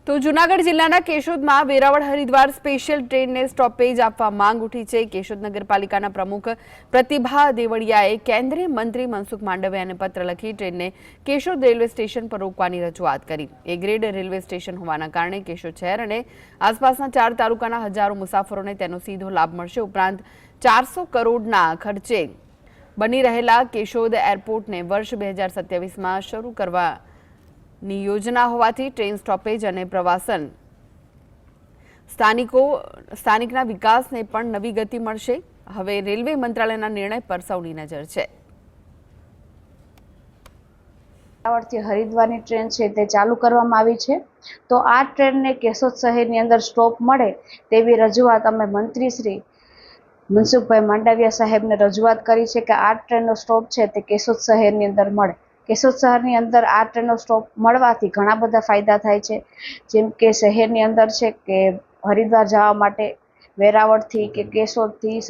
તો જૂનાગઢ જિલ્લાના કેશોદમાં વેરાવળ હરિદ્વાર સ્પેશિયલ ટ્રેનને સ્ટોપેજ આપવા માંગ ઉઠી છે। કેશોદ નગરપાલિકાના પ્રમુખ પ્રતિભા દેવળિયાએ કેન્દ્રીય મંત્રી મનસુખ માંડવિયાને પત્ર લખી ટ્રેનને કેશોદ રેલવે સ્ટેશન પર રોકવાની રજૂઆત કરી। એ ગ્રેડ રેલવે સ્ટેશન હોવાના કારણે કેશોદ શહેર અને આસપાસના 4 તાલુકાના હજારો મુસાફરોને તેનો સીધો લાભ મળશે। ઉપરાંત 400 કરોડના ખર્ચે બની રહેલા કેશોદ એરપોર્ટને વર્ષ 2027માં શરૂ કરવા ની યોજના હોવાથી ટ્રેન સ્ટોપેજ અને પ્રવાસન સ્થાનિકના વિકાસને પણ નવી ગતિ મળશે। હવે રેલવે મંત્રાલયના નિર્ણય પર સૌની નજર છે। વેરાવળથી હરિદ્વારની ટ્રેન છે તે ચાલુ કરવામાં આવી છે, તો આ ટ્રેનને કેશોદ શહેરની અંદર સ્ટોપ મળે તેવી રજૂઆત અમે મંત્રી શ્રી મનસુખભાઈ માંડવિયા સાહેબને રજૂઆત કરી છે કે આ ટ્રેનનો સ્ટોપ છે તે કેશોદ શહેરની અંદર મળે। કેશોદ શહેરની અંદર આ ટ્રેનનો સ્ટોપ મળવાથી ઘણા બધા ફાયદા થાય છે, જેમ કે શહેરની અંદર છે કે હરિદ્વાર જવા માટે વેરાવળથી કે કેશોદથી